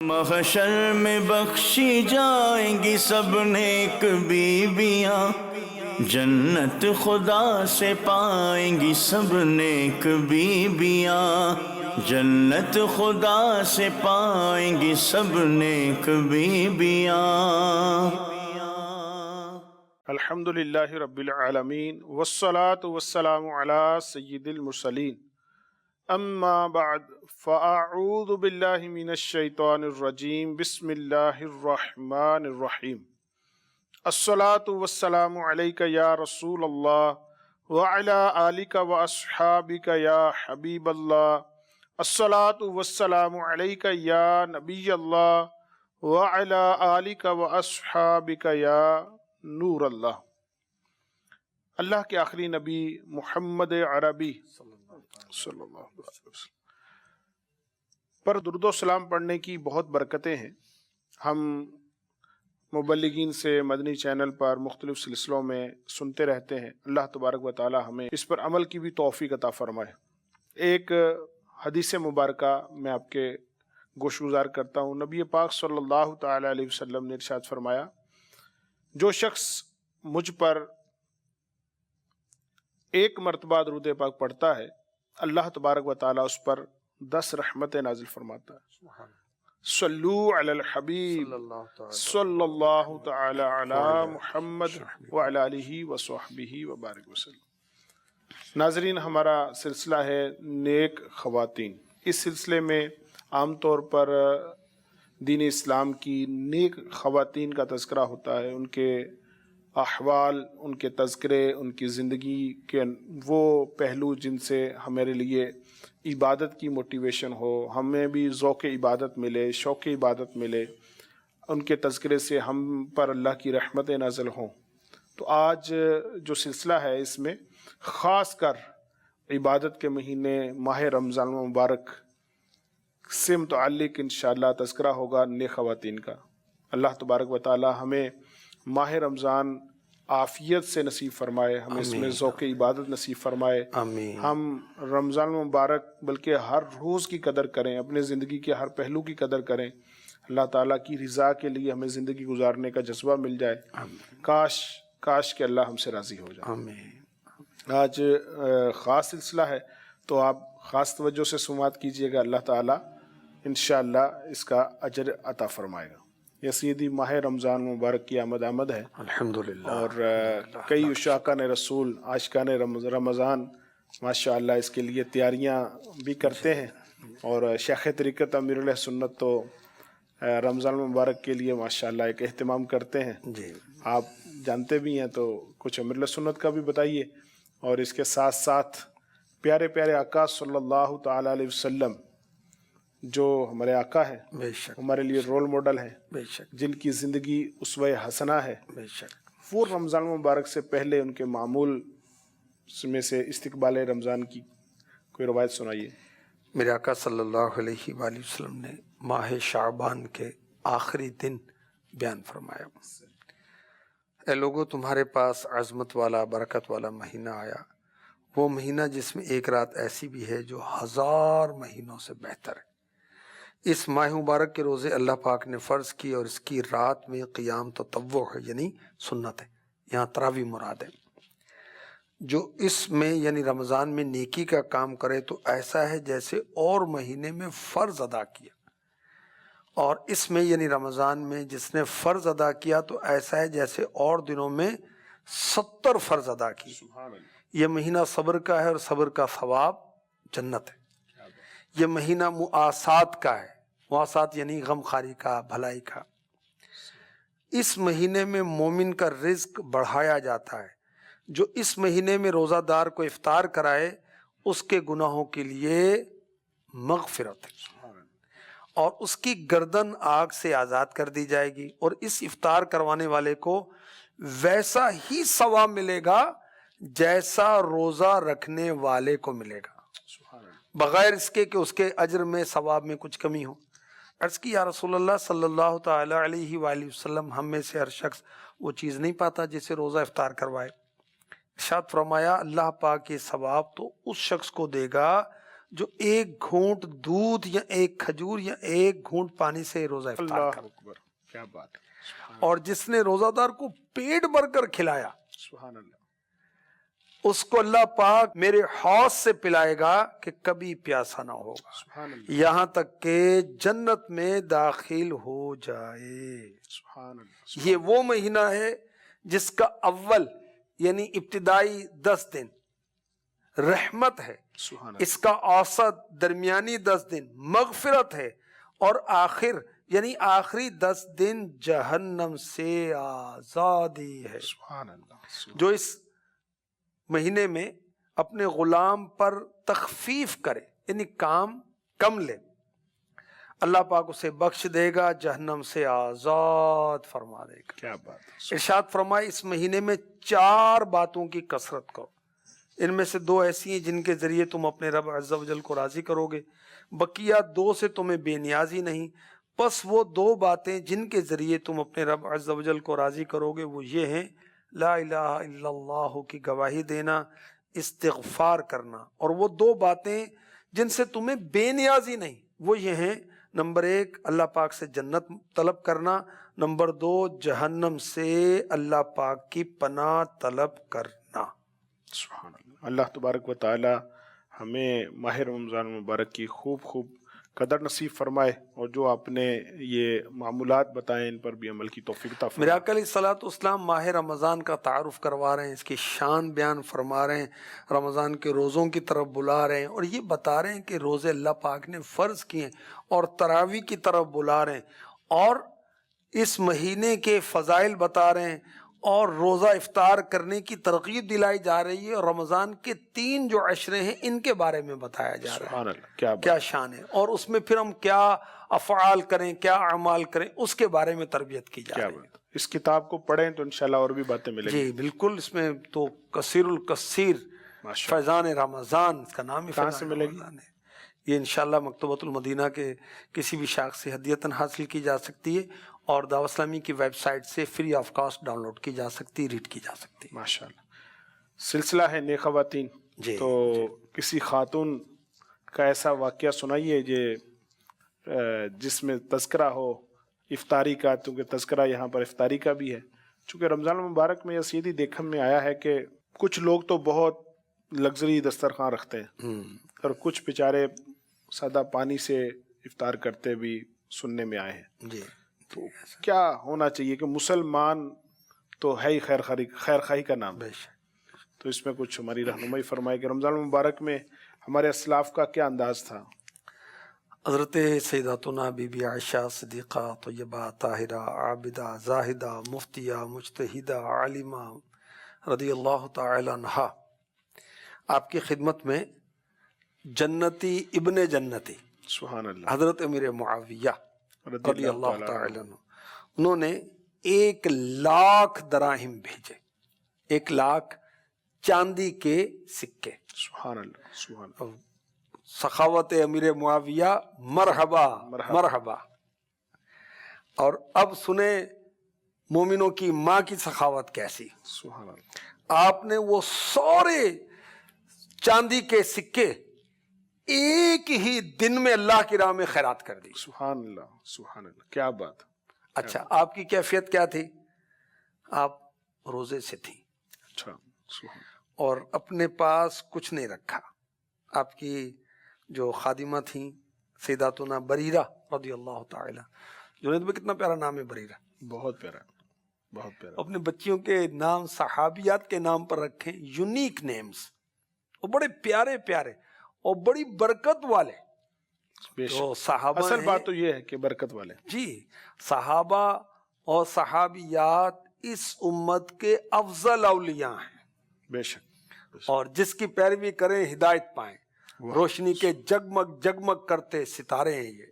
محشر میں بخشی جائیں گی سب نیک بیویاں، جنت خدا سے پائیں گی سب نیک بیویاں، جنت خدا سے پائیں گی سب نیک بیویاں۔ الحمدللہ رب العالمین والصلاة والسلام علی سید المرسلین، اما بعد فاعوذ باللہ من الشیطان الرجیم، بسم اللہ الرحمن الرحیم۔ الصلاة والسلام علیک یا رسول اللہ وعلی آلک واصحابک یا حبیب اللہ، الصلاة والسلام علیک یا نبی اللہ وعلی آلک واصحابک یا نور اللہ۔ اللہ کے آخری نبی محمد عربی صلی اللہ علیہ وسلم پر درود و سلام پڑھنے کی بہت برکتیں ہیں۔ ہم مبلغین سے مدنی چینل پر مختلف سلسلوں میں سنتے رہتے ہیں۔ اللہ تبارک و تعالی ہمیں اس پر عمل کی بھی توفیق عطا فرمائے۔ ایک حدیث مبارکہ میں آپ کے گوش گزار کرتا ہوں۔ نبی پاک صلی اللہ تعالی علیہ وسلم نے ارشاد فرمایا، جو شخص مجھ پر ایک مرتبہ درود پاک پڑھتا ہے، اللہ تبارک و تعالیٰ اس پر 10 رحمتیں نازل فرماتا ہے۔ صلو علی الحبیب صلی اللہ تعالی علی محمد وعلی آلہ وصحبہ وبارک وسلم۔ ناظرین، ہمارا سلسلہ ہے نیک خواتین۔ اس سلسلے میں عام طور پر دین اسلام کی نیک خواتین کا تذکرہ ہوتا ہے، ان کے احوال، ان کے تذکرے، ان کی زندگی کے وہ پہلو جن سے ہمارے لیے عبادت کی موٹیویشن ہو، ہمیں بھی ذوق عبادت ملے، شوق عبادت ملے، ان کے تذکرے سے ہم پر اللہ کی رحمتیں نازل ہوں۔ تو آج جو سلسلہ ہے اس میں خاص کر عبادت کے مہینے ماہ رمضان مبارک سے متعلق انشاءاللہ تذکرہ ہوگا نیک خواتین کا۔ اللہ تبارک و تعالی ہمیں ماہ رمضان عافیت سے نصیب فرمائے، ہمیں اس میں ذوق عبادت نصیب فرمائے۔ ہم رمضان مبارک بلکہ ہر روز کی قدر کریں، اپنے زندگی کے ہر پہلو کی قدر کریں۔ اللہ تعالیٰ کی رضا کے لیے ہمیں زندگی گزارنے کا جذبہ مل جائے۔ کاش کہ اللہ ہم سے راضی ہو جائے۔ آج خاص سلسلہ ہے تو آپ خاص توجہ سے سماعت کیجیے گا، اللہ تعالیٰ انشاءاللہ اس کا اجر عطا فرمائے گا۔ یہ سیدھی ماہ رمضان مبارک کی آمد ہے الحمدللہ، اور کئی عشاقان رسول، عاشقان رمضان ماشاءاللہ اس کے لیے تیاریاں بھی کرتے ہیں، اور شیخ طریقت امیر علیہ سنت تو رمضان مبارک کے لیے ماشاءاللہ ایک اہتمام کرتے ہیں۔ جی آپ جانتے بھی ہیں، تو کچھ امیر علیہ سنت کا بھی بتائیے، اور اس کے ساتھ ساتھ پیارے پیارے آقا صلی اللہ تعالی علیہ وسلم جو ہمارے آقا ہیں، بے شک، ہمارے لیے رول ماڈل ہیں، بے شک، جن کی زندگی اسوہ حسنہ ہے، بے شک۔ وہ رمضان مبارک سے پہلے ان کے معمول میں سے استقبال رمضان کی کوئی روایت سنائیے۔ میرے آقا صلی اللہ علیہ وآلہ وسلم نے ماہ شعبان کے آخری دن بیان فرمایا، اے لوگو، تمہارے پاس عظمت والا، برکت والا مہینہ آیا، وہ مہینہ جس میں ایک رات ایسی بھی ہے جو 1000 مہینوں سے بہتر ہے۔ اس ماہ مبارک کے روزے اللہ پاک نے فرض کی، اور اس کی رات میں قیام تطوع ہے، یعنی سنت ہے، یہاں تراویح مراد ہے۔ جو اس میں یعنی رمضان میں نیکی کا کام کرے تو ایسا ہے جیسے اور مہینے میں فرض ادا کیا، اور اس میں یعنی رمضان میں جس نے فرض ادا کیا تو ایسا ہے جیسے اور دنوں میں 70 فرض ادا کیے۔ یہ مہینہ صبر کا ہے، اور صبر کا ثواب جنت ہے۔ یہ مہینہ مؤاسات کا ہے، مؤاسات یعنی غم خواری کا، بھلائی کا۔ اس مہینے میں مومن کا رزق بڑھایا جاتا ہے۔ جو اس مہینے میں روزہ دار کو افطار کرائے اس کے گناہوں کے لیے مغفرت ہے، اور اس کی گردن آگ سے آزاد کر دی جائے گی، اور اس افطار کروانے والے کو ویسا ہی ثواب ملے گا جیسا روزہ رکھنے والے کو ملے گا، بغیر اس کے کہ اس کے اجر میں ثواب میں کچھ کمی ہو۔ عرض کی، یا رسول اللہ صلی اللہ تعالی علیہ وآلہ وسلم، ہم میں سے ہر شخص وہ چیز نہیں پاتا جسے روزہ افطار کروائے۔ ارشاد فرمایا، اللہ پاک یہ ثواب تو اس شخص کو دے گا جو ایک گھونٹ دودھ یا ایک کھجور یا ایک گھونٹ پانی سے روزہ افطار اللہ کرے، اکبر، کیا بات ہے، اور جس نے روزہ دار کو پیٹ بھر کر کھلایا سبحان اللہ، اس کو اللہ پاک میرے حوض سے پلائے گا کہ کبھی پیاسا نہ ہوگا، سبحان اللہ، یہاں تک کہ جنت میں داخل ہو جائے۔ سبحان اللہ، یہ وہ مہینہ ہے جس کا اول یعنی ابتدائی 10 دن رحمت ہے، سبحان اللہ، اس کا اوسط درمیانی 10 دن مغفرت ہے، اور آخر یعنی آخری 10 دن جہنم سے آزادی ہے۔ سبحان اللہ، جو اس مہینے میں اپنے غلام پر تخفیف کرے یعنی کام کم لے، اللہ پاک اسے بخش دے گا، جہنم سے آزاد فرما دے گا۔ کیا بات ہے، ارشاد فرمائے اس مہینے میں 4 باتوں کی کثرت کرو، ان میں سے 2 ایسی ہیں جن کے ذریعے تم اپنے رب عز و جل کو راضی کرو گے، بقیہ 2 سے تمہیں بے نیازی نہیں، پس وہ 2 باتیں جن کے ذریعے تم اپنے رب عز و جل کو راضی کرو گے وہ یہ ہیں: لا الہ الا اللہ کی گواہی دینا، استغفار کرنا، اور وہ 2 باتیں جن سے تمہیں بے نیازی نہیں وہ یہ ہیں: نمبر 1 اللہ پاک سے جنت طلب کرنا، نمبر 2 جہنم سے اللہ پاک کی پناہ طلب کرنا۔ سبحان اللہ، اللہ تبارک و تعالی ہمیں ماہ رمضان مبارک کی خوب قدر نصیب فرمائے، اور جو آپ نے یہ معمولات بتائے ان پر بھی عمل کی توفیق عطا فرمائے۔ میرے آقا علیہ الصلوۃ والسلام ماہ رمضان کا تعارف کروا رہے ہیں، اس کی شان بیان فرما رہے ہیں، رمضان کے روزوں کی طرف بلا رہے ہیں، اور یہ بتا رہے ہیں کہ روزے اللہ پاک نے فرض کیے ہیں، اور تراویح کی طرف بلا رہے ہیں، اور اس مہینے کے فضائل بتا رہے ہیں، اور روزہ افطار کرنے کی ترغیب دلائی جا رہی ہے، اور رمضان کے 3 جو عشرے ہیں ان کے بارے میں بتایا جا رہا ہے۔ سبحان اللہ، کیا کیا شان ہے، اور اس میں پھر ہم کیا افعال کریں، کیا اعمال کریں، اس کے بارے میں تربیت کی جا کیا رہی ہے۔ بات، اس کتاب کو پڑھیں تو انشاءاللہ اور بھی باتیں ملیں گی۔ جی بالکل، اس میں تو کثیر الکثیر ماشاء فیضان رمضان، اس کا نام ہی کہاں فیضان سے ملے گی؟ رمضان ہے۔ یہ انشاءاللہ مکتبۃ المدینہ کے کسی بھی شاخ سے ہدیتاً حاصل کی جا سکتی ہے، اور دعوت اسلامی کی ویب سائٹ سے free of cost download کی جا سکتی ہے، ریڈ کی جا سکتی ہے۔ ماشاءاللہ۔ سلسلہ ہے نیک خواتین، جی، تو کسی خاتون کا ایسا واقعہ سنائیے جس میں تذکرہ ہو افطاری کا، کیونکہ تذکرہ یہاں پر افطاری کا بھی ہے، چونکہ رمضان مبارک میں یہ سیدھی دیکھنے میں آیا ہے کہ کچھ لوگ تو بہت لگژری دسترخوان رکھتے ہیں، اور کچھ بیچارے سادہ پانی سے افطار کرتے بھی سننے میں آئے ہیں۔ جی، تو کیا ہونا چاہیے کہ مسلمان تو ہے ہی خیر خواہی کا نام، بے شک۔ تو اس میں کچھ ہماری رہنمائی فرمائے کہ رمضان مبارک میں ہمارے اسلاف کا کیا انداز تھا؟ حضرت سیداتنا بی بی عائشہ صدیقہ طیبہ طاہرہ عابدہ زاہدہ مفتیہ مجتہدہ عالمہ رضی اللہ تعالی عنہا آپ کی خدمت میں جنتی ابن جنتی سبحان اللہ، حضرت امیر معاویہ رضی اللہ تعالی عنہ، انہوں نے 1,00,000 دراہم بھیجے، 1,00,000 چاندی کے سکے۔ سبحان اللہ، سبحان اللہ، سخاوت امیر معاویہ مرحبا مرحبا۔ اور اب سنیں مومنوں کی ماں کی سخاوت کیسی۔ سبحان اللہ، آپ نے وہ سارے چاندی کے سکے ایک ہی دن میں اللہ کی راہ میں خیرات کر دی۔ سبحان اللہ، سبحان اللہ، کیا بات۔ اچھا، آپ کی کیفیت کیا تھی؟ آپ روزے سے تھی، اچھا، سبحان اللہ، اور اپنے پاس کچھ نہیں رکھا۔ آپ کی جو خادمہ تھیں سیداتنا بریرہ رضی اللہ تعالی، جنید میں کتنا پیارا نام ہے بریرہ، بہت پیارا، بہت پیارا، اپنے بچیوں کے نام صحابیات کے نام پر رکھیں، یونیک نیمز، اور بڑے پیارے پیارے اور بڑی برکت والے۔ بے جو شک، صحابہ اصل ہیں، بات تو یہ ہے کہ برکت والے۔ جی صحابہ اور صحابیات اس امت کے افضل اولیاء ہیں، بے شک، اور جس کی پیروی کریں ہدایت پائیں، روشنی کے جگمگ جگمگ کرتے ستارے ہیں یہ۔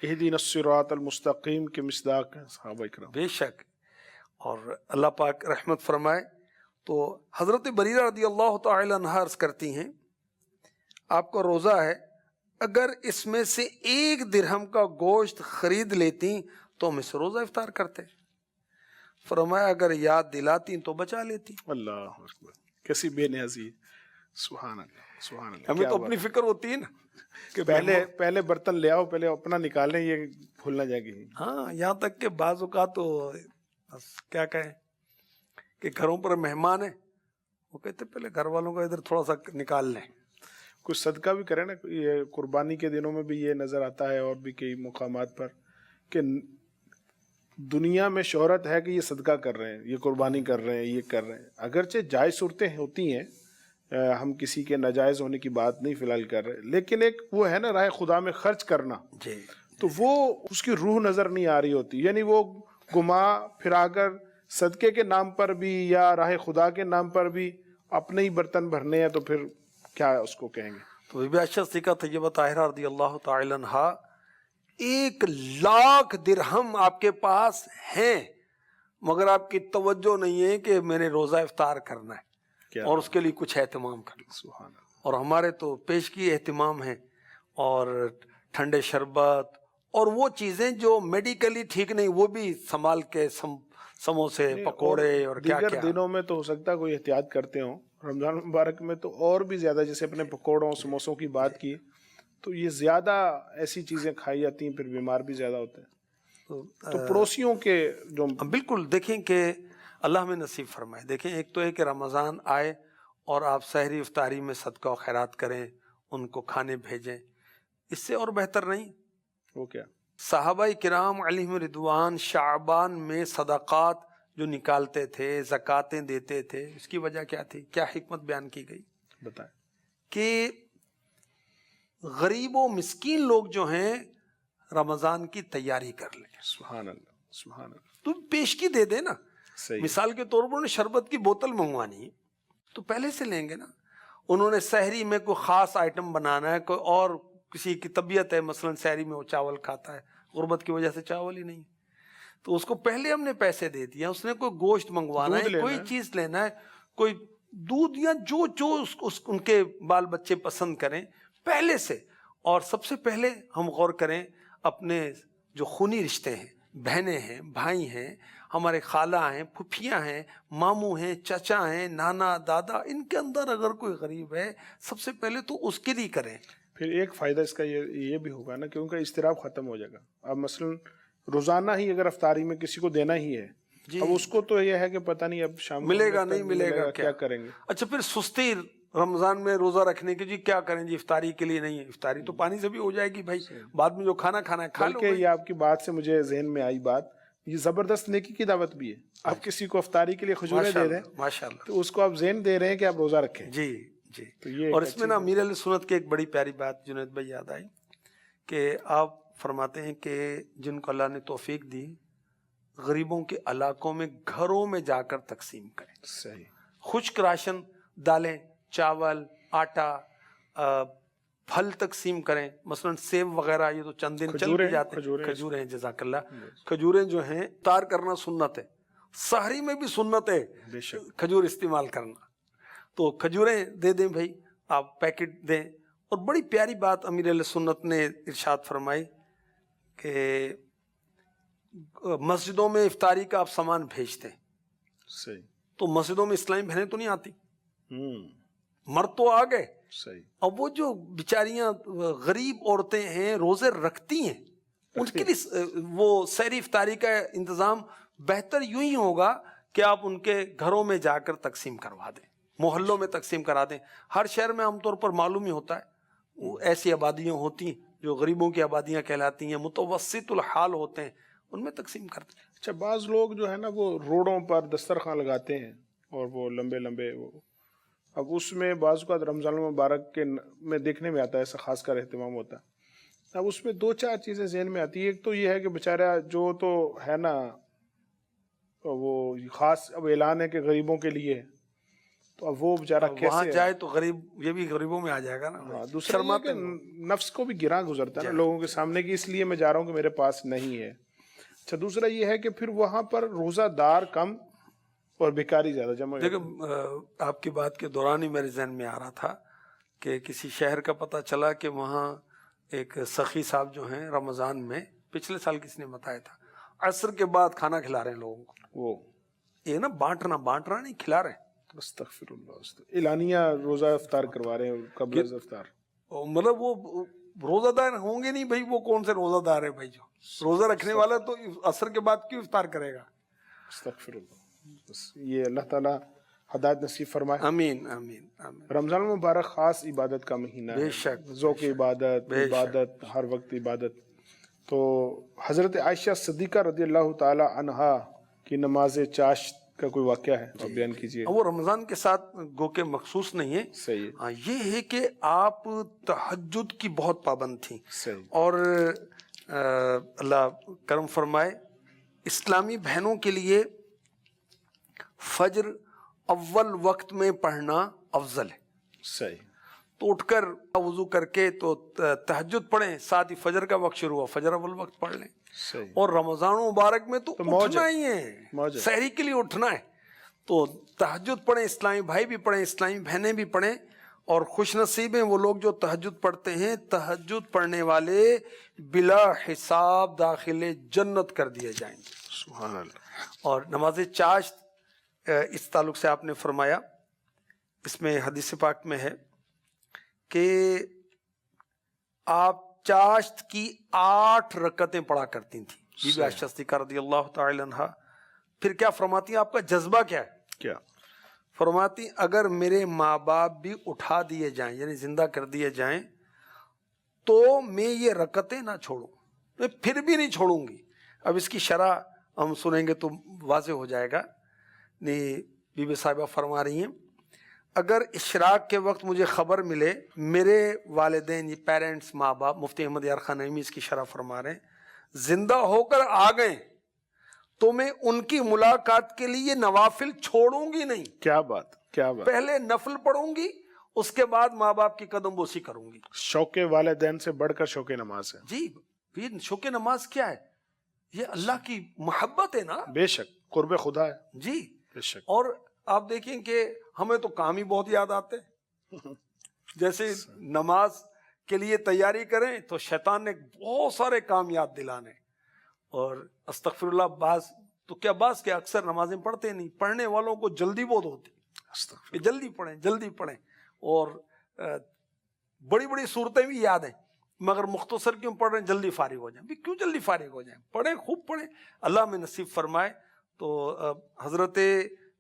اہدینا الصراط المستقیم کے مصداق ہیں صحابہ کرام۔ بے شک، اور اللہ پاک رحمت فرمائے۔ تو حضرت بریرہ رضی اللہ تعالی عنہ عرض کرتی ہیں، آپ کا روزہ ہے، اگر اس میں سے 1 درہم کا گوشت خرید لیتی تو ہم اس روزہ افطار کرتے۔ فرمایا اگر یاد دلاتی تو بچا لیتی۔ اللہ اکبر، کیسی بے نیازی ہے، سبحان اللہ، سبحان اللہ، ہمیں کیا تو بات اپنی فکر ہوتی ہے نا، کہ پہلے برتن لے آؤ، پہلے اپنا نکالیں، یہ بھول نہ جائے گی. ہاں، یہاں تک کہ بعض اوقات تو بس کیا کہیں کہ گھروں پر مہمان ہیں، وہ کہتے پہلے گھر والوں کا ادھر تھوڑا سا نکال لیں. کچھ صدقہ بھی کریں نا. یہ قربانی کے دنوں میں بھی یہ نظر آتا ہے، اور بھی کئی مقامات پر، کہ دنیا میں شہرت ہے کہ یہ صدقہ کر رہے ہیں، یہ قربانی کر رہے ہیں، یہ کر رہے ہیں. اگرچہ جائز صورتیں ہوتی ہیں، ہم کسی کے ناجائز ہونے کی بات نہیں فی الحال کر رہے، لیکن ایک وہ ہے نا راہ خدا میں خرچ کرنا، جی، تو وہ اس کی روح نظر نہیں آ رہی ہوتی. یعنی وہ گما پھرا کر صدقے کے نام پر بھی یا راہ خدا کے نام پر بھی اپنے ہی برتن بھرنے ہیں، تو پھر کیا اس کو کہیں گے. تو بی بی عائشہ صدیقہ طیبہ طاہرہ رضی اللہ تعالی عنہا 1,00,000 درہم آپ کے پاس ہیں، مگر آپ کی توجہ نہیں ہے کہ میں نے روزہ افطار کرنا ہے اور اس کے لیے کچھ اہتمام کرنا. سبحان اللہ. اور ہمارے تو پیشگی اہتمام ہیں، اور ٹھنڈے شربت اور وہ چیزیں جو میڈیکلی ٹھیک نہیں، وہ بھی سنبھال کے سموسے پکوڑے اور کیا دیگر کیا. دنوں میں تو ہو سکتا ہے کوئی احتیاط کرتے ہوں، رمضان مبارک میں تو اور بھی زیادہ، جیسے اپنے پکوڑوں سموسوں کی بات کی، تو یہ زیادہ ایسی چیزیں کھائی جاتی ہیں، پھر بیمار بھی زیادہ ہوتے ہیں. تو پڑوسیوں کے جو بالکل دیکھیں کہ اللہ میں نصیب فرمائے. دیکھیں ایک تو ہے کہ رمضان آئے اور آپ سحری افطاری میں صدقہ و خیرات کریں، ان کو کھانے بھیجیں، اس سے اور بہتر نہیں. وہ کیا صحابہ کرام علیہم رضوان شعبان میں صدقات جو نکالتے تھے، زکاتیں دیتے تھے، اس کی وجہ کیا تھی؟ کیا حکمت بیان کی گئی؟ بتائیں. کہ غریب و مسکین لوگ جو ہیں رمضان کی تیاری کر لیں. سبحان اللہ، سبحان اللہ. تو پیشگی دے دے نا. صحیح. مثال کے طور پر شربت کی بوتل منگوانی ہے تو پہلے سے لیں گے نا. انہوں نے سحری میں کوئی خاص آئٹم بنانا ہے، کوئی اور کسی کی طبیعت ہے، مثلا سحری میں وہ چاول کھاتا ہے، غربت کی وجہ سے چاول ہی نہیں، تو اس کو پہلے ہم نے پیسے دے دیا. اس نے کوئی گوشت منگوانا ہے، کوئی چیز لینا ہے، کوئی دودھ یا جو ان کے بال بچے پسند کریں پہلے سے. اور سب سے پہلے ہم غور کریں اپنے جو خونی رشتے ہیں، بہنیں ہیں، بھائی ہیں، ہمارے خالہ ہیں، پھپھیاں ہیں، ماموں ہیں، چچا ہیں، نانا دادا، ان کے اندر اگر کوئی غریب ہے سب سے پہلے تو اس کے لیے کریں. پھر ایک فائدہ اس کا یہ بھی ہوگا نا کہ ان کا اضطراب ختم ہو جائے گا. اب مثلا روزانہ ہی اگر افطاری میں کسی کو دینا ہی ہے، اب اس کو تو یہ ہے کہ پتہ نہیں اب شام ملے گا نہیں ملے گا، کیا کریں گے. اچھا پھر سستی رمضان میں روزہ رکھنے کی، جی کیا کریں جی افطاری کے لیے نہیں ہے. افطاری تو پانی سے بھی ہو جائے گی بھائی، بعد میں جو کھانا ہے کھا لو. بلکہ یہ آپ کی بات سے مجھے ذہن میں آئی بات، یہ زبردست نیکی کی دعوت بھی ہے. آپ کسی کو افطاری کے لیے کھجوریں دے رہے ہیں، ماشاءاللہ، تو اس کو آپ ذہن دے رہے ہیں کہ آپ روزہ رکھیں. جی جی. تو یہ اور اس میں نا امیر علیہ سنت کی ایک بڑی پیاری بات جنید بھائی یاد آئی کہ آپ فرماتے ہیں کہ جن کو اللہ نے توفیق دی، غریبوں کے علاقوں میں گھروں میں جا کر تقسیم کریں. صحیح. خشک راشن، دالیں، چاول، آٹا، پھل تقسیم کریں. مثلا سیب وغیرہ یہ تو چند دن چل بھی جاتے ہیں. کھجوریں ہیں، جزاک اللہ. کھجوریں جو ہیں افطار کرنا سنت ہے، سحری میں بھی سنت ہے کھجور استعمال کرنا. تو کھجوریں دے دیں بھائی، آپ پیکٹ دیں. اور بڑی پیاری بات امیر علیہ سنت نے ارشاد فرمائی کہ مسجدوں میں افطاری کا آپ سامان بھیجتے ہیں. صحیح. تو مسجدوں میں اسلامی بہنیں تو نہیں آتی، مرد تو آ گئے. صحیح. اب وہ جو بیچاریاں غریب عورتیں ہیں روزے رکھتی ہیں، ان کے لیے وہ سحری افطاری کا انتظام بہتر یوں ہی ہوگا کہ آپ ان کے گھروں میں جا کر تقسیم کروا دیں، محلوں میں تقسیم کرا دیں. ہر شہر میں عام طور پر معلوم ہی ہوتا ہے وہ ایسی آبادیاں ہوتی ہیں جو غریبوں کی آبادیاں کہلاتی ہیں، متوسط الحال ہوتے ہیں، ان میں تقسیم کرتے ہیں. اچھا، بعض لوگ جو ہے نا وہ روڈوں پر دسترخوان لگاتے ہیں اور وہ لمبے لمبے وہ، اب اس میں بعض اوقات رمضان المبارک کے میں دیکھنے میں آتا ہے ایسا خاص کر اہتمام ہوتا ہے. اب اس میں دو چار چیزیں ذہن میں آتی ہے. ایک تو یہ ہے کہ بیچارہ جو تو ہے نا وہ خاص اب اعلان ہے کہ غریبوں کے لیے، تو اب وہ بیچارہ وہاں کیسے جائے تو غریب یہ بھی غریبوں میں آ جائے گا نا. دوسرا یہ کہ نفس کو بھی گراں گزرتا ہے نا لوگوں کے سامنے کہ اس لیے میں جا رہا ہوں کہ میرے پاس نہیں ہے. اچھا، دوسرا یہ ہے کہ پھر وہاں پر روزہ دار کم اور بیکاری زیادہ جمع. دیکھیں آپ کی بات کے دوران ہی میرے ذہن میں آ رہا تھا کہ کسی شہر کا پتہ چلا کہ وہاں ایک سخی صاحب جو ہیں رمضان میں پچھلے سال کسی نے بتایا تھا عصر کے بعد کھانا کھلا رہے ہیں لوگوں کو. وہ یہ نا بانٹنا نہیں، کھلا رہے ہیں. استغفر اللہ، اعلانیہ روزہ افطار کروا رہے ہیں قبل از افطار. مطلب وہ روزہ دار ہوں گے نہیں بھائی، وہ کون سے روزہ دار ہے بھائی؟ جو روزہ رکھنے والا تو عصر کے بعد کیوں افطار کرے گا؟ استغفر اللہ. بس یہ اللہ تعالیٰ ہدایت نصیب فرمائے. آمین آمین آمین. رمضان المبارک خاص عبادت کا مہینہ ہے، بے شک، ذوق عبادت، بے شک. عبادت، ہر وقت عبادت. تو حضرت عائشہ صدیقہ رضی اللہ تعالی عنہا کی نماز چاشت کا کوئی واقعہ ہے آپ بیان کیجئے. وہ رمضان کے ساتھ گو کہ مخصوص نہیں ہے. صحیح ہے. ہاں، یہ ہے کہ آپ تہجد کی بہت پابند تھیں، صحیح. اور اللہ کرم فرمائے اسلامی بہنوں کے لیے فجر اول وقت میں پڑھنا افضل ہے. صحیح. تو اٹھ کر وضو کر کے تو تہجد پڑھیں، ساتھ ہی فجر کا وقت شروع ہوا، فجر اول وقت پڑھ لیں. صحیح. اور رمضان مبارک میں تو موج اٹھنا ہے. ہی ہے، موج ہے. سحری کے لیے اٹھنا ہے. تو تہجد پڑھیں، اسلامی بھائی بھی پڑھیں، اسلامی بہنیں بھی پڑھیں. اور خوش نصیب ہیں وہ لوگ جو تہجد پڑھتے ہیں. تہجد پڑھنے والے بلا حساب داخل جنت کر دیے جائیں گے. سبحان اللہ. اور نماز چاشت اس تعلق سے آپ نے فرمایا، اس میں حدیث پاک میں ہے کہ آپ چاشت کی 8 رکعتیں پڑھا کرتی تھیں بی بی عائشہ صدیقہ رضی اللہ تعالی عنہا. پھر کیا فرماتی ہیں؟ آپ کا جذبہ کیا ہے؟ کیا فرماتی اگر میرے ماں باپ بھی اٹھا دیے جائیں، یعنی زندہ کر دیے جائیں، تو میں یہ رکعتیں نہ چھوڑوں، میں پھر بھی نہیں چھوڑوں گی. اب اس کی شرح ہم سنیں گے تو واضح ہو جائے گا. نہیں، بی بی صاحبہ فرما رہی ہیں اگر اشراق کے وقت مجھے خبر ملے میرے والدین، یہ پیرنٹس، ماں باپ، مفتی احمد یار خان نعیمی اس کی شرح فرما رہے ہیں، زندہ ہو کر آ گئے تو میں ان کی ملاقات کے لیے نوافل چھوڑوں گی نہیں. کیا بات، کیا بات. پہلے نفل پڑھوں گی، اس کے بعد ماں باپ کی قدم بوسی کروں گی. شوق والدین سے بڑھ کر شوق نماز ہے. جی، یہ شوق نماز کیا ہے؟ یہ اللہ کی محبت ہے نا. بے شک قرب خدا ہے. جی بے شک. اور آپ دیکھیں کہ ہمیں تو کام ہی بہت یاد آتے ہیں. جیسے نماز کے لیے تیاری کریں تو شیطان نے بہت سارے کام یاد دلانے. اور استغفر اللہ، بعض تو کیا بعض کے اکثر نمازیں پڑھتے نہیں، پڑھنے والوں کو جلدی بہت ہوتی، کہ جلدی پڑھیں جلدی پڑھیں. اور بڑی بڑی صورتیں بھی یاد ہیں مگر مختصر کیوں پڑھ رہے ہیں؟ جلدی فارغ ہو جائیں. بھی کیوں جلدی فارغ ہو جائیں؟ پڑھیں، خوب پڑھیں، اللہ میں نصیب فرمائے. تو حضرت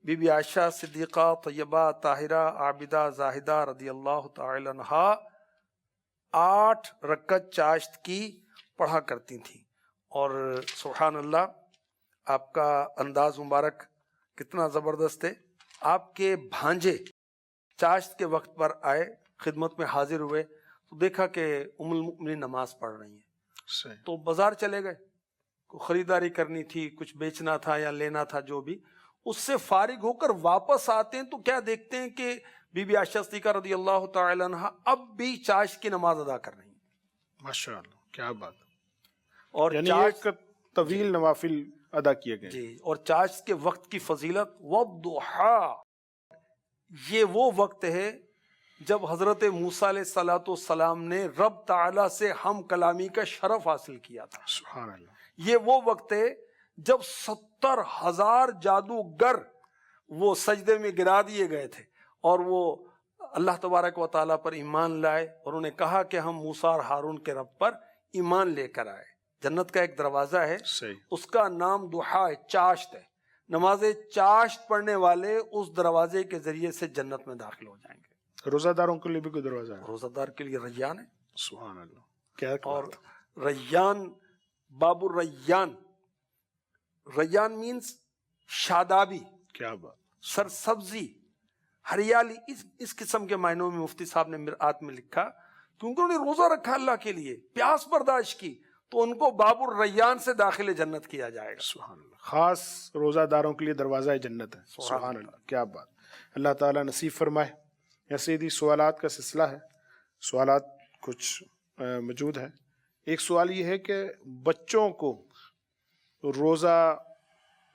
بی بی عائشہ صدیقہ طیبہ طاہرہ عابدہ زاہدہ رضی اللہ تعالی عنہا 8 رکعت چاشت کی پڑھا کرتی تھیں. اور سبحان اللہ، آپ کا انداز مبارک کتنا زبردست ہے. آپ کے بھانجے چاشت کے وقت پر آئے، خدمت میں حاضر ہوئے تو دیکھا کہ ام المؤمنین نماز پڑھ رہی ہیں. تو بازار چلے گئے، خریداری کرنی تھی، کچھ بیچنا تھا یا لینا تھا، جو بھی. اس سے فارغ ہو کر واپس آتے ہیں تو کیا دیکھتے ہیں کہ بی بی عائشہ صدیقہ رضی اللہ تعالی عنہا اب بھی چاشت کی نماز ادا کر رہی ہیں. ماشاء اللہ، کیا بات. اور یعنی ایک طویل نوافل ادا کیے گئے. جی، اور چاشت کے وقت کی فضیلت، والضحیٰ، یہ وہ وقت ہے جب حضرت موسیٰ علیہ السلام نے رب تعالیٰ سے ہم کلامی کا شرف حاصل کیا تھا. سبحان اللہ. یہ وہ وقت ہے جب 70,000 جادوگر وہ سجدے میں گرا دیے گئے تھے اور وہ اللہ تبارک و تعالیٰ پر ایمان لائے، اور انہوں نے کہا کہ ہم موسیٰ اور ہارون کے رب پر ایمان لے کر آئے. جنت کا ایک دروازہ ہے، صحیح. اس کا نام دحا ہے، چاشت ہے. نماز چاشت پڑھنے والے اس دروازے کے ذریعے سے جنت میں داخل ہو جائیں گے. روزہ داروں کے لیے بھی کوئی دروازہ ہے؟ روزہ دار کے لیے ریان ہے. سبحان اللہ، کیا اور بات. ریان، باب الریان، ریان مینز شادابی، کیا بات. سرسبزی، ہریالی. اس قسم کے معنوں میں مفتی صاحب نے مرآت میں لکھا، کیونکہ انہوں نے روزہ رکھا اللہ کے لیے، پیاس برداشت کی، تو ان کو باب الریان سے داخل جنت کیا جائے گا. سبحان اللہ. خاص روزہ داروں کے لیے دروازہ جنت ہے. سبحان اللہ، کیا بات. اللہ تعالیٰ نصیب فرمائے. یا سیدھی سوالات کا سلسلہ ہے، سوالات کچھ موجود ہے. ایک سوال یہ ہے کہ بچوں کو روزہ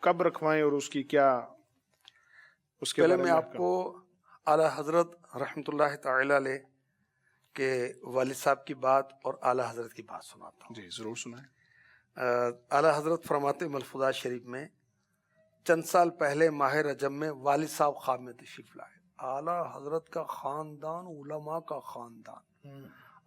کب رکھوائیں اور اس کی کیا، اس کے پہلے بارے میں آپ کو اعلیٰ حضرت رحمۃ اللہ تعالی علیہ کے والد صاحب کی بات اور اعلیٰ حضرت کی بات سناتا ہوں. جی ضرور سنائیں. اعلیٰ حضرت فرماتے ملفوظات شریف میں، چند سال پہلے ماہ رجب میں والد صاحب خواب میں تشریف لائے. اعلیٰ حضرت کا خاندان، علماء کا خاندان،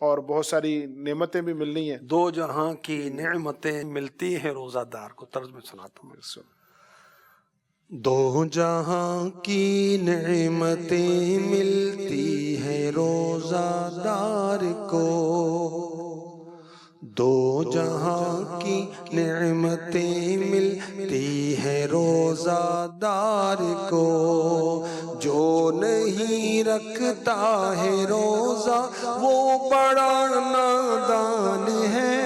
اور بہت ساری نعمتیں بھی ملنی ہیں. دو جہاں کی نعمتیں ملتی ہیں روزہ دار کو. طرز میں سناتا ہوں. دو جہاں کی نعمتیں ملتی ہیں روزہ دار کو، دو جہاں کی نعمتیں ملتی ہیں روزہ دار کو، جو نہیں رکھتا ہے روزہ وہ بڑا نادان ہے،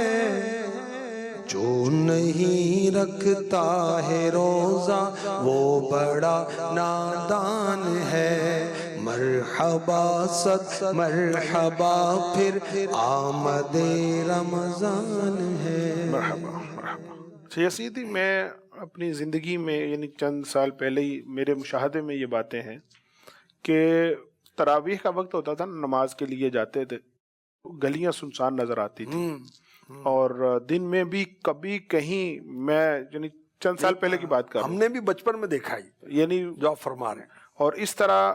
جو نہیں رکھتا ہے روزہ وہ بڑا نادان ہے. مرحبا صد مرحبا پھر آمد رمضان ہے. مرحبا مرحبا. سیدھی میں اپنی زندگی میں یعنی چند سال پہلے ہی میرے مشاہدے میں یہ باتیں ہیں کہ تراویح کا وقت ہوتا تھا، نماز کے لیے جاتے تھے، گلیاں سنسان نظر آتی تھی، اور دن میں بھی کبھی کہیں، میں یعنی چند سال پہلے کی بات کر رہا ہوں، ہم نے بھی بچپن میں دیکھا ہی یعنی جو آپ فرما رہے ہیں. اور اس طرح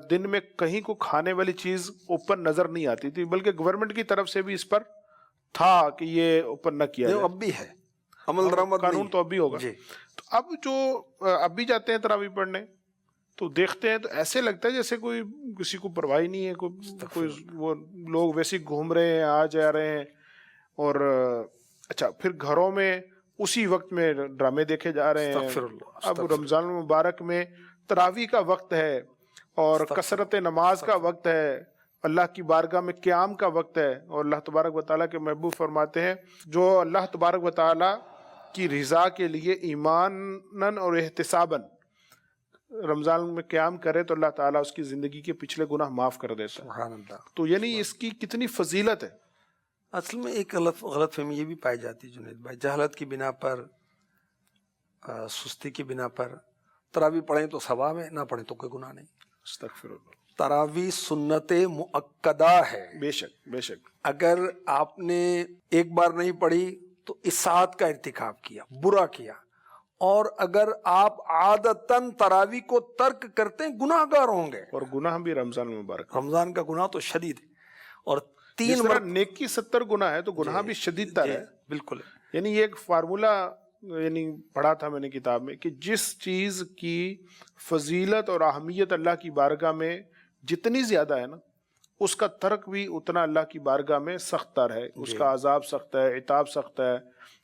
دن میں کہیں کو کھانے والی چیز اوپر نظر نہیں آتی تھی، بلکہ گورنمنٹ کی طرف سے بھی اس پر تھا کہ یہ اوپر نہ کیا جائے. اب بھی ہے عمل درآمد قانون تو اب بھی ہوگا. تو اب جو اب بھی جاتے ہیں تراویح پڑھنے تو دیکھتے ہیں تو ایسے لگتا ہے جیسے کوئی کسی کو پرواہ نہیں ہے، کوئی وہ لوگ ویسے گھوم رہے ہیں، آ جا رہے ہیں. اور اچھا پھر گھروں میں اسی وقت میں ڈرامے دیکھے جا رہے ہیں. اب رمضان المبارک میں تراویح کا وقت ہے اور کثرت نماز کا وقت ہے، اللہ کی بارگاہ میں قیام کا وقت ہے، اور اللہ تبارک و تعالیٰ کے محبوب فرماتے ہیں جو اللہ تبارک و تعالیٰ کی رضا کے لیے ایماناً اور احتساباً رمضان میں قیام کرے تو اللہ تعالیٰ اس کی زندگی کے پچھلے گناہ معاف کر دیتا ہے. سبحان اللہ. تو یعنی اس کی کتنی فضیلت ہے. اصل میں ایک غلط فہمی یہ بھی پائی جاتی ہے جنید بھائی، جہالت کی بنا پر، سستی کی بنا پر تراویح پڑھیں تو ثواب ہے، نہ پڑھیں تو کوئی گناہ نہیں. استغفر اللہ. تراویح سنت مؤکدہ ہے. بے شک بے شک. اگر آپ نے ایک بار نہیں پڑھی تو اساءت کا ارتکاب کیا، برا کیا. اور اگر آپ عادتاً تراویح کو ترک کرتے ہیں گناہ گار ہوں گے. اور گناہ بھی رمضان مبارک، رمضان کا گناہ تو شدید ہے. اور جس طرح نیکی 70 گناہ ہے تو گناہ بھی شدید تر ہے. بالکل. یعنی یہ ایک فارمولا یعنی پڑھا تھا میں نے کتاب میں کہ جس چیز کی فضیلت اور اہمیت اللہ کی بارگاہ میں جتنی زیادہ ہے نا، اس کا ترک بھی اتنا اللہ کی بارگاہ میں سخت تر ہے. اس کا عذاب سخت ہے، عتاب سخت ہے،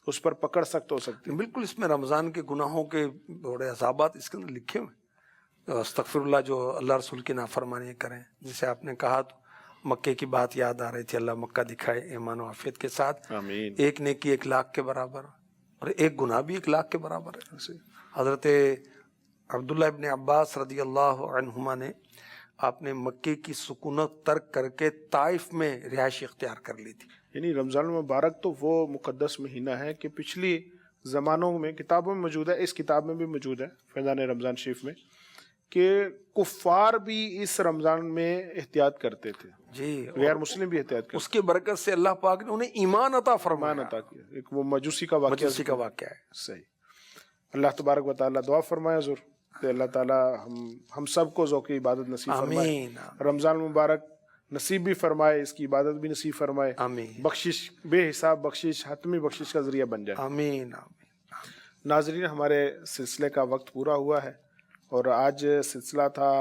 اس پر پکڑ سخت ہو سکتی ہے. بالکل. اس میں رمضان کے گناہوں کے بڑے عذابات اس کے اندر لکھے ہوئے. استغفر اللہ، جو اللہ رسول کی نافرمانی کریں، جسے آپ نے کہا تو مکے کی بات یاد آ رہی تھی. اللہ مکہ دکھائے ایمان و عافیت کے ساتھ. آمین. ایک نیکی 1,00,000 کے برابر، اور ایک گناہ بھی 1,00,000 کے برابر ہے. حضرت عبداللہ ابن عباس رضی اللہ عنہما نے آپ نے مکے کی سکونت ترک کر کے طائف میں رہائش اختیار کر لی تھی. یعنی رمضان المبارک تو وہ مقدس مہینہ ہے کہ پچھلی زمانوں میں کتابوں میں موجود ہے، اس کتاب میں بھی موجود ہے فیضان رمضان شریف میں، کہ کفار بھی اس رمضان میں احتیاط کرتے تھے. جی. غیر مسلم بھی احتیاط کرتے. اس کی برکت سے اللہ پاک نے انہیں ایمان عطا فرمایا. ایمان عطا کیا. ایک وہ مجوسی کا واقعہ ہے. صحیح. اللہ تبارک و تعالیٰ دعا فرمائے حضور کہ اللہ تعالیٰ ہم سب کو ذوق عبادت نصیب فرمائے. آمین. رمضان مبارک نصیب بھی فرمائے، اس کی عبادت بھی نصیب فرمائے. آمین. بخشش، بے حساب بخشش، حتمی بخشش کا ذریعہ بن جائے. آمین. آمین. ناظرین، ہمارے سلسلے کا وقت پورا ہوا ہے، اور آج سلسلہ تھا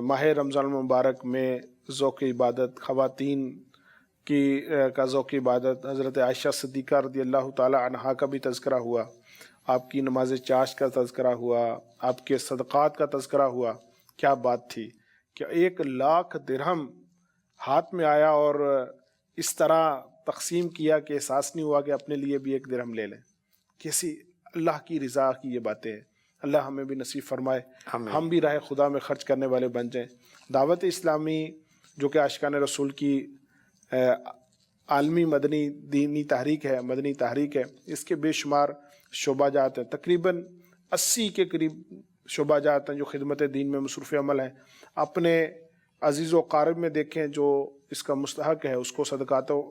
ماہ رمضان المبارک میں ذوق عبادت، خواتین کی کا ذوق عبادت. حضرت عائشہ صدیقہ رضی اللہ تعالی عنہا کا بھی تذکرہ ہوا، آپ کی نماز چاشت کا تذکرہ ہوا، آپ کے صدقات کا تذکرہ ہوا. کیا بات تھی کہ 1,00,000 درہم ہاتھ میں آیا اور اس طرح تقسیم کیا کہ احساس نہیں ہوا کہ اپنے لیے بھی 1 درہم لے لیں. کیسی اللہ کی رضا کی یہ باتیں ہیں. اللہ ہمیں بھی نصیب فرمائے، ہم بھی راہ خدا میں خرچ کرنے والے بن جائیں. دعوت اسلامی جو کہ عاشقان رسول کی عالمی مدنی دینی تحریک ہے، مدنی تحریک ہے، اس کے بے شمار شعبہ جات ہیں، تقریباً 80 کے قریب شعبہ جات ہیں جو خدمت دین میں مصروف عمل ہیں. اپنے عزیز و قارب میں دیکھیں جو اس کا مستحق ہے، اس کو صدقات و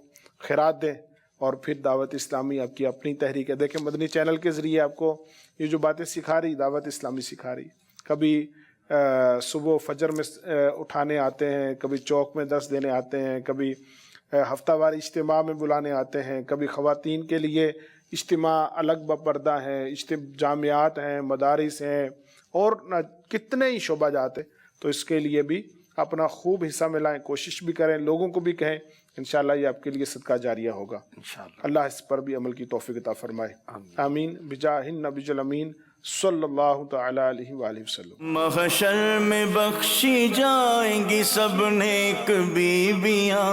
خیرات دیں. اور پھر دعوت اسلامی آپ کی اپنی تحریک ہے. دیکھیں مدنی چینل کے ذریعے آپ کو یہ جو باتیں سکھا رہی، دعوت اسلامی سکھا رہی. کبھی صبح فجر میں اٹھانے آتے ہیں، کبھی چوک میں درس دینے آتے ہیں، کبھی ہفتہ وار اجتماع میں بلانے آتے ہیں، کبھی خواتین کے لیے اجتماع الگ بپردہ ہیں، جامعات ہیں، مدارس ہیں، اور کتنے ہی شعبہ جات ہیں. تو اس کے لیے بھی اپنا خوب حصہ ملائیں، کوشش بھی کریں، لوگوں کو بھی کہیں. انشاءاللہ یہ آپ کے لیے صدقہ جاریہ ہوگا. اللہ اس پر بھی عمل کی توفیق عطا فرمائے. آمین بجاہ النبی الامین صلی اللہ تعالی علیہ وآلہ وسلم. محشر میں بخشی جائیں گی سب نیک بیویاں،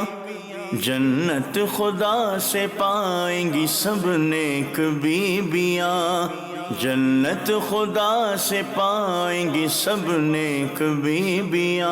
جنت خدا سے پائیں گی سب نیک بیویاں، جنت خدا سے پائیں گی سب نیک بیویاں.